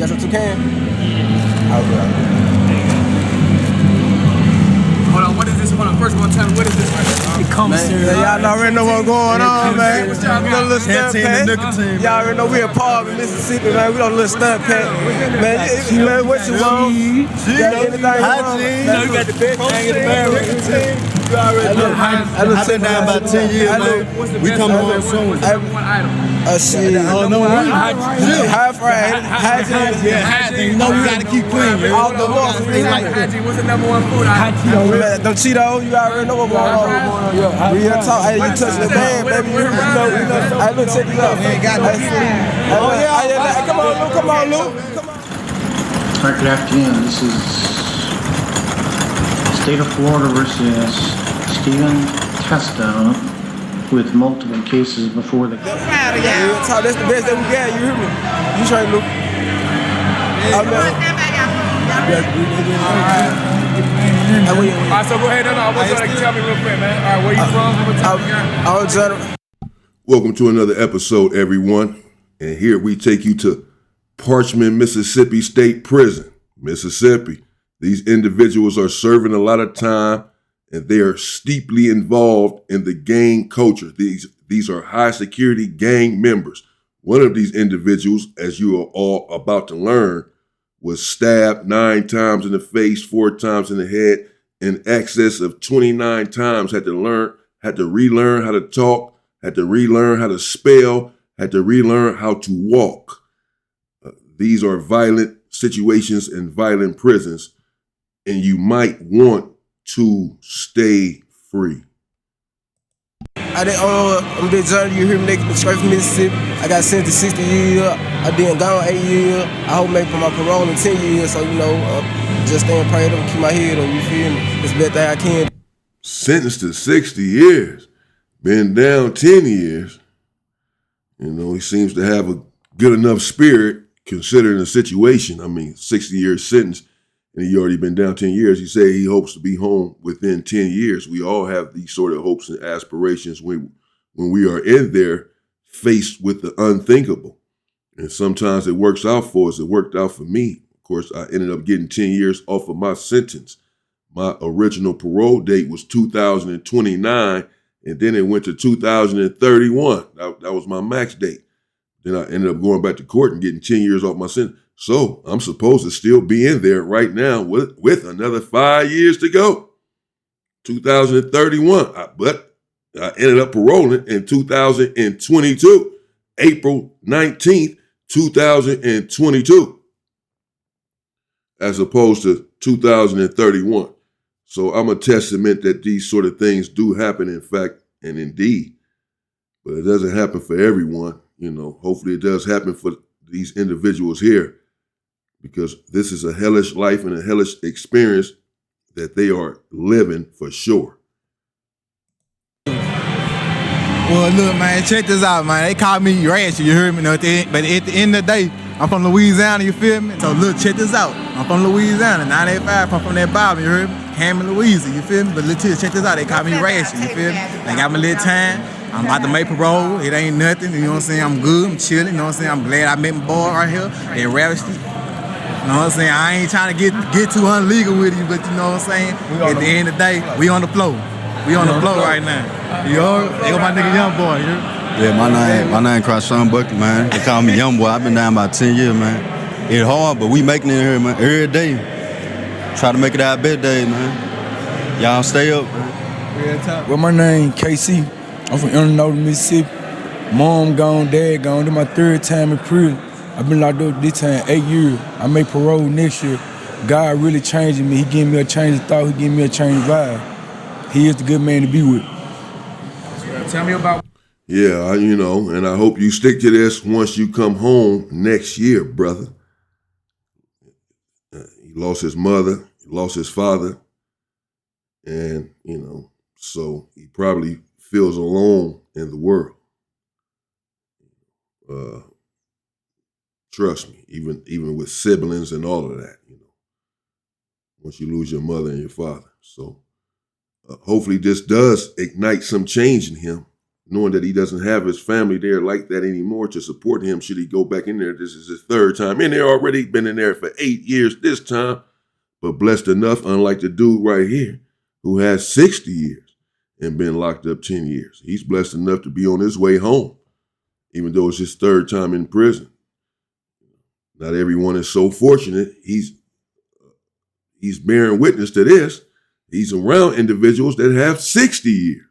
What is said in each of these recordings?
Got some toucan? Okay. Hold on, what is this? Hold on, first of all, tell me, what is this right here? It comes to y'all already know what's going on, man. We got a little stunt pack. Y'all already know we a part of Mississippi, man. We got a little stunt pack. Man, what you want? You got anything you want? You got the best thing in the bag. I've been down about 10 years, man. We come home soon. One item. Shit. High fried. Hygiene. You know we gotta keep clean. All the laws. Hygiene, what's the number one food item? Them Cheetos, you already know what's going on. We here talk. Hey, you touching the band, baby. You know. Hey, look, check this out. Come on, Luke. All right, good afternoon. This is State of Florida versus Stephen Testo with multiple cases before the... That's the best that we got, you hear me? You try, Luke. All right, so go ahead. I want you to tell me real quick, man. All right, where you from? Welcome to another episode, everyone. And here we take you to Parchman, Mississippi State Prison, Mississippi. These individuals are serving a lot of time, and they are steeply involved in the gang culture. These are high security gang members. One of these individuals, as you are all about to learn, was stabbed 9 times in the face, 4 times in the head, in excess of 29 times. Had to relearn how to talk, had to relearn how to spell, had to relearn how to walk. These are violent situations and violent prisons, and you might want to stay free. I'm a big journey, you hear me, nigga, straight from Mississippi. I got sent to 60 years, I done gone 8 years. I hope make for my parole in 10 years, so, just stay and pray to keep my head on, you feel me? It's the best thing I can. Sentenced to 60 years, been down 10 years. He seems to have a good enough spirit considering the situation. 60 years sentence, and he already been down 10 years. He said he hopes to be home within 10 years. We all have these sort of hopes and aspirations when we are in there faced with the unthinkable. And sometimes it works out for us. It worked out for me. Of course, I ended up getting 10 years off of my sentence. My original parole date was 2029, and then it went to 2031. That was my max date. Then I ended up going back to court and getting 10 years off my sentence. So I'm supposed to still be in there right now with another 5 years to go. 2031. But I ended up paroling in 2022, April 19th, 2022, as opposed to 2031. So I'm a testament that these sort of things do happen, in fact, and indeed. But it doesn't happen for everyone. Hopefully it does happen for these individuals here, because this is a hellish life and a hellish experience that they are living for sure. Well, look, man, check this out, man. They call me ratchet, you heard me? But at the end of the day, I'm from Louisiana, you feel me? So look, check this out. I'm from Louisiana, 985, I'm from that Bible, you heard me? Hammond, Louisiana, you feel me? But look, check this out, they call me ratchet, you feel me? They got me a little time. I'm about to make parole. It ain't nothing, you know what I'm saying? I'm good, I'm chilling, you know what I'm saying? I'm glad I met my boy right here. They ravished me. You know what I'm saying? I ain't trying to get too unlegal with you, but you know what I'm saying? At the end of the day, we on the floor. We on the floor right now. You heard? They go my nigga Young Boy, you heard? Yeah, my name Croshawn Bucket, man. They call me Young Boy. I've been down about 10 years, man. It's hard, but we making it here, man. Every day. Try to make it our best day, man. Y'all stay up, man. Well, my name KC. I'm from Illinois, Mississippi. Mom gone, dad gone. This my 3rd time in prison. I've been locked up this time 8 years. I make parole next year. God really changing me. He gave me a change of thought. He gave me a change of vibe. He is the good man to be with. Tell me about... Yeah, and I hope you stick to this once you come home next year, brother. He lost his mother, he lost his father, and, so he probably feels alone in the world. Trust me, even with siblings and all of that, once you lose your mother and your father. So hopefully this does ignite some change in him. knowing that he doesn't have his family there like that anymore to support him should he go back in there. This is his third time in there already, been in there for 8 years this time, but blessed enough, unlike the dude right here, who has 60 years and been locked up 10 years. He's blessed enough to be on his way home, even though it's his third time in prison. Not everyone is so fortunate. He's bearing witness to this. He's around individuals that have 60 years.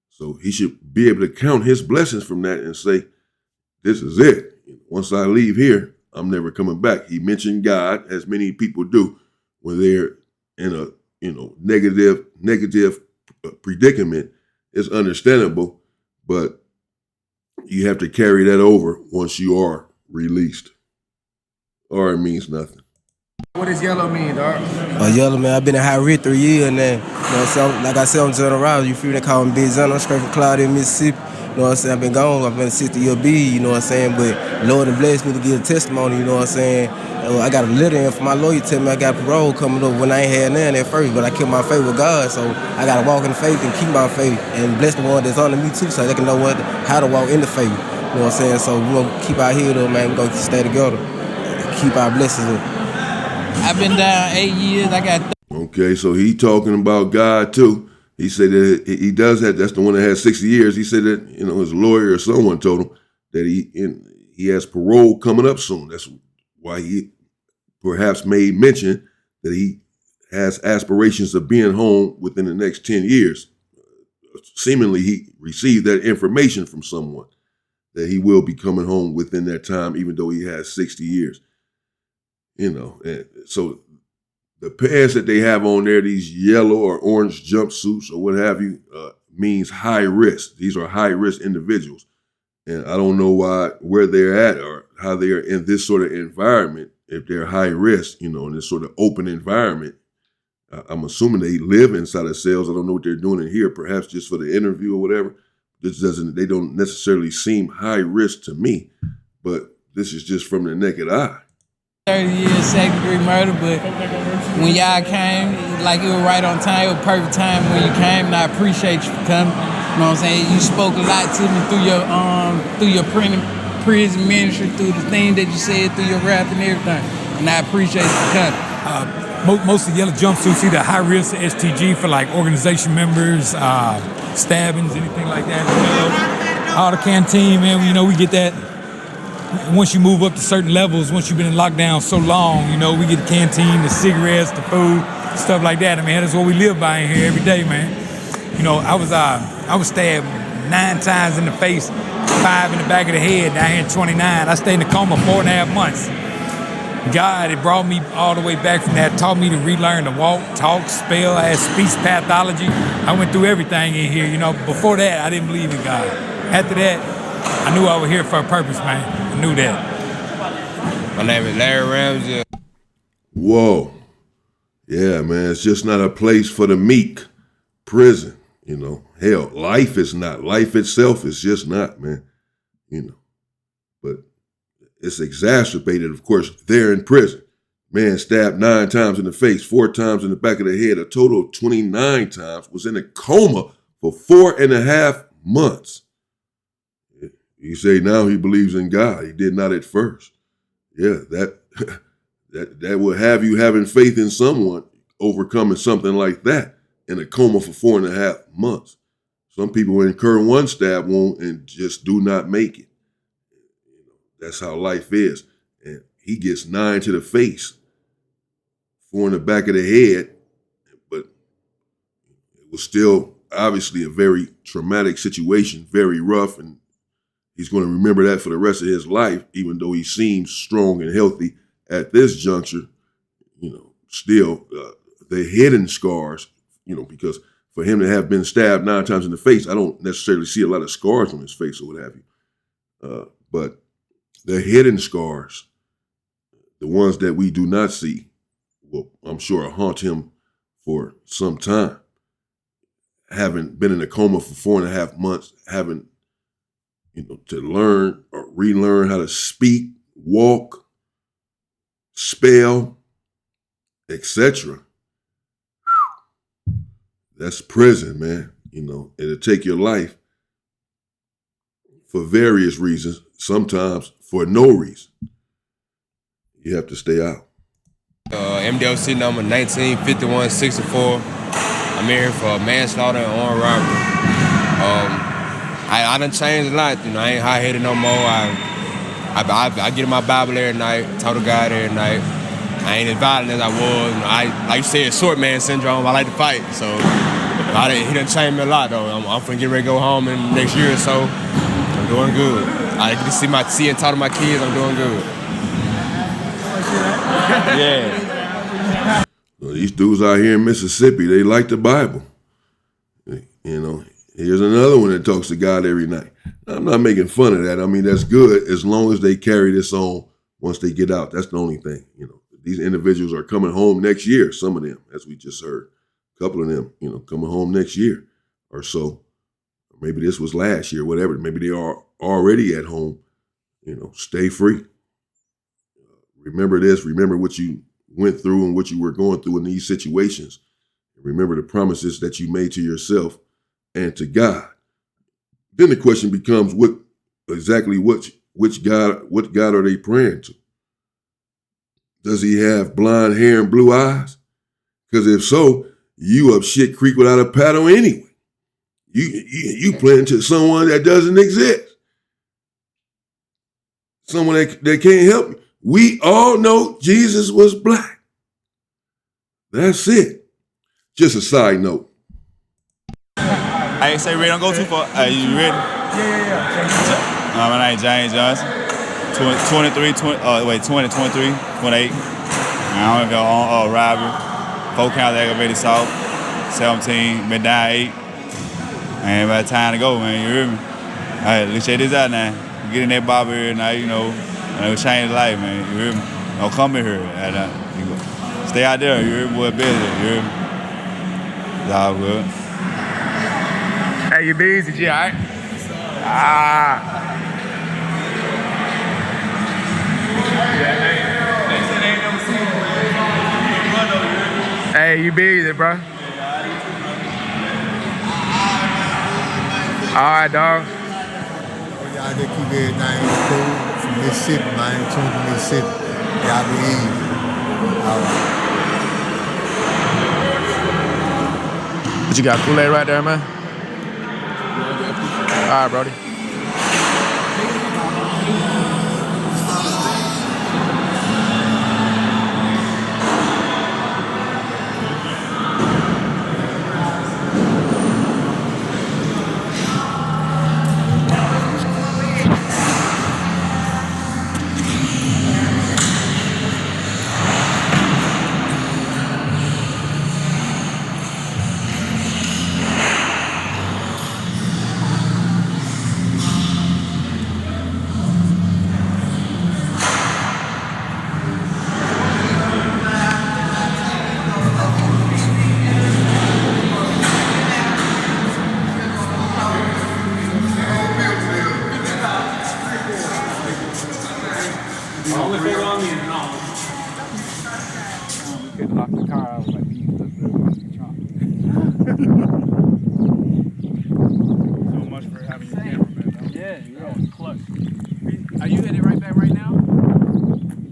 So he should be able to count his blessings from that and say, this is it. Once I leave here, I'm never coming back. He mentioned God, as many people do, when they're in a negative predicament. It's understandable, but you have to carry that over once you are released. Or it means nothing. What does yellow mean, dog? Yellow, man, I've been in high risk 3 years now. You know what I'm saying? Like I said, I'm General Rouse. You feel they call me Big John. I'm straight from Claudia, Mississippi. You know what I'm saying? I've been gone. I've been a 60-year B, you know what I'm saying? But Lord has blessed me to give a testimony, you know what I'm saying? I got a letter in from my lawyer telling me I got parole coming up when I ain't had none at first, but I kept my faith with God, so I got to walk in the faith and keep my faith and bless the one that's under me too, so they can know how to walk in the faith, you know what I'm saying? So we're going to keep our head up, man. We're going to stay together, keep our blessings up. I've been down 8 years. I got. Okay, so he talking about God too. He said that he does that. That's the one that has 60 years. He said that, his lawyer or someone told him that he has parole coming up soon. That's why he perhaps made mention that he has aspirations of being home within the next 10 years. Seemingly, he received that information from someone that he will be coming home within that time, even though he has 60 years. And so the pants that they have on there, these yellow or orange jumpsuits or what have you, means high risk. These are high risk individuals. And I don't know where they're at or how they are in this sort of environment. If they're high risk, in this sort of open environment, I'm assuming they live inside of cells. I don't know what they're doing in here, perhaps just for the interview or whatever. They don't necessarily seem high risk to me, but this is just from the naked eye. 30 years second-degree murder, but when y'all came, like it was right on time, it was perfect time when you came, and I appreciate you for coming. You know what I'm saying? You spoke a lot to me through your prison ministry, through the thing that you said, through your rap and everything, and I appreciate you for coming. Most of the yellow jumpsuits either high risk STG for like organization members, stabbings, anything like that. All the canteen, man, we get that. Once you move up to certain levels, once you've been in lockdown so long, we get the canteen, the cigarettes, the food, stuff like that. I mean, that's what we live by in here every day, man. I was stabbed 9 times in the face, 5 in the back of the head, down here at 29. I stayed in the coma 4.5 months. God, it brought me all the way back from that, taught me to relearn to walk, talk, spell. I had speech pathology. I went through everything in here. Before that, I didn't believe in God. After that, I knew I was here for a purpose, man. I knew that. My name is Larry Ramsey. Whoa. Yeah, man, it's just not a place for the meek. Prison, Hell, life is not. Life itself is just not, man. But it's exacerbated, of course, there in prison. Man stabbed 9 times in the face, 4 times in the back of the head, a total of 29 times, was in a coma for 4.5 months. You say now he believes in God. He did not at first. Yeah, that will have you having faith in someone overcoming something like that in a coma for 4.5 months. Some people incur one stab wound and just do not make it. That's how life is. And he gets 9 to the face, 4 in the back of the head, but it was still obviously a very traumatic situation, very rough, and he's going to remember that for the rest of his life, even though he seems strong and healthy at this juncture. Still the hidden scars, because for him to have been stabbed 9 times in the face, I don't necessarily see a lot of scars on his face or what have you. But the hidden scars, the ones that we do not see, will, I'm sure, haunt him for some time. Having been in a coma for 4.5 months, having to learn or relearn how to speak, walk, spell, etc. That's prison, man. It'll take your life. for various reasons, sometimes for no reason. You have to stay out. MDOC number 195164. I'm here for manslaughter and armed robbery. I done changed a lot. I ain't hot-headed no more. I get in my Bible every night, talk to God every night. I ain't as violent as I was. Like you said, short man syndrome. I like to fight, so he done changed me a lot though. I'm finna get ready to go home in the next year or so. I'm doing good. I get to see and talk to my kids. I'm doing good. Yeah. Well, these dudes out here in Mississippi, they like the Bible. Here's another one that talks to God every night. I'm not making fun of that. I mean, that's good as long as they carry this on once they get out. That's the only thing. These individuals are coming home next year. Some of them, as we just heard, a couple of them, coming home next year or so. Maybe this was last year, whatever. Maybe they are already at home. Stay free. Remember this. Remember what you went through and what you were going through in these situations. Remember the promises that you made to yourself and to God. Then the question becomes, what God are they praying to? Does he have blonde hair and blue eyes? Because if so, you up shit creek without a paddle anyway. You praying to someone that doesn't exist. Someone that can't help you. We all know Jesus was black. That's it. Just a side note. Hey, say, Ray, don't go too far. Are you ready? Yeah. My name is James Johnson. 23, 28. I don't go on robbery. 4 counts aggravated assault. 17, been down 8. Ain't about time to go, man. You hear me? All right, let's check this out now. Get in that barber here now, and it'll change life, man. You hear me? Don't come in here. Stay out there. You hear me? Boy, busy. You hear me? It's all good. Hey, you busy, G, all right? Hey, you busy, bro? All right, dog. Y'all just keep everything cool from Mississippi, man. Tune to Mississippi. Y'all be easy. All right. But you got Kool-Aid right there, man? All right, Brody.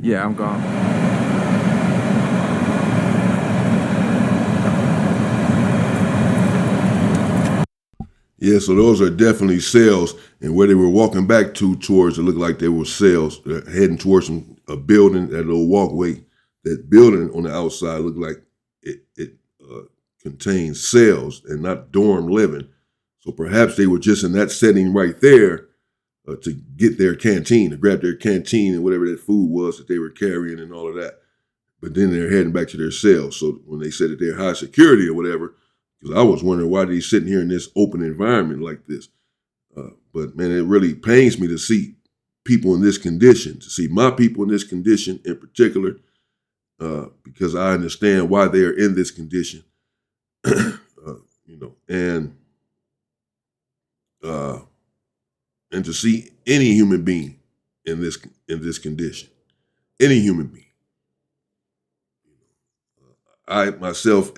Yeah, I'm gone. Yeah, so those are definitely cells, and where they were walking back towards, it looked like they were cells heading towards a building, that little walkway. That building on the outside looked like it contains cells and not dorm living. So perhaps they were just in that setting right there to get their canteen, to grab their canteen and whatever that food was that they were carrying and all of that. But then they're heading back to their cells. So when they said that they're high security or whatever, because I was wondering why they're sitting here in this open environment like this. But man, it really pains me to see people in this condition, to see my people in this condition in particular, because I understand why they are in this condition, and to see any human being in this condition, any human being. I myself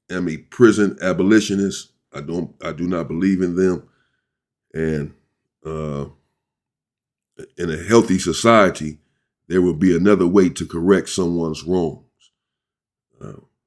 am a prison abolitionist. I do not believe in them, and in a healthy society, there will be another way to correct someone's wrongs.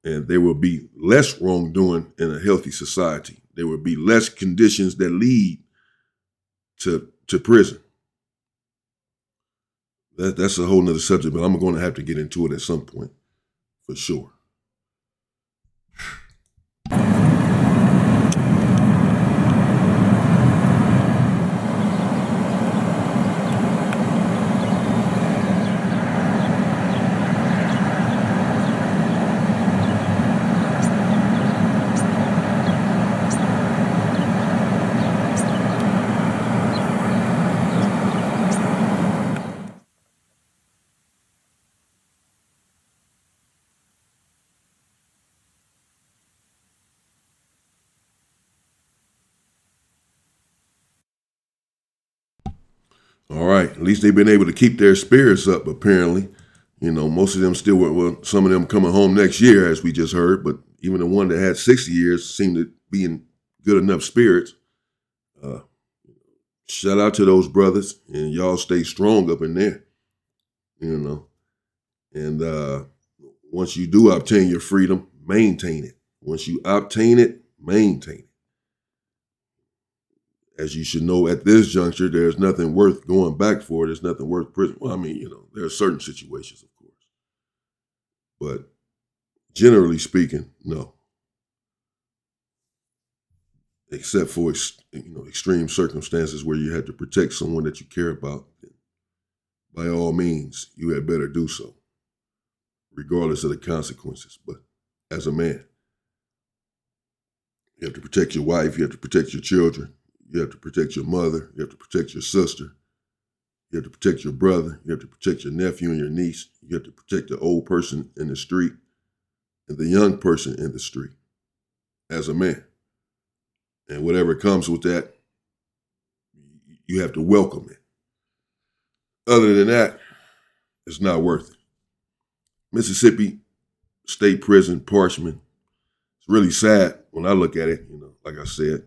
And there will be less wrongdoing in a healthy society. There will be less conditions that lead to prison. That's a whole nother subject, but I'm going to have to get into it at some point, for sure. All right. At least they've been able to keep their spirits up, apparently. You know, most of them still were, well, some of them coming home next year, as we just heard, but even the one that had 60 years seemed to be in good enough spirits. Shout out to those brothers, and y'all stay strong up in there, you know. And once you do obtain your freedom, maintain it. Once you obtain it, maintain it. As you should know, at this juncture, there's nothing worth going back for. There's nothing worth prison. Well, I mean, you know, there are certain situations, of course. But generally speaking, no. Except for, extreme circumstances where you had to protect someone that you care about. By all means, you had better do so, regardless of the consequences. But as a man, you have to protect your wife. You have to protect your children. You have to protect your mother. You have to protect your sister. You have to protect your brother. You have to protect your nephew and your niece. You have to protect the old person in the street and the young person in the street as a man. And whatever comes with that, you have to welcome it. Other than that, it's not worth it. Mississippi State Prison, Parchman. It's really sad when I look at it, like I said,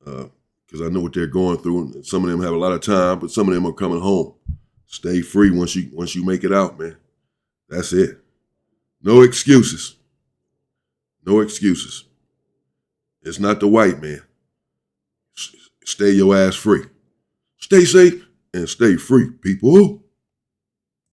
because I know what they're going through, and some of them have a lot of time, but some of them are coming home. Stay free once you make it out, man. That's it. No excuses. No excuses. It's not the white man. Stay your ass free. Stay safe and stay free, people.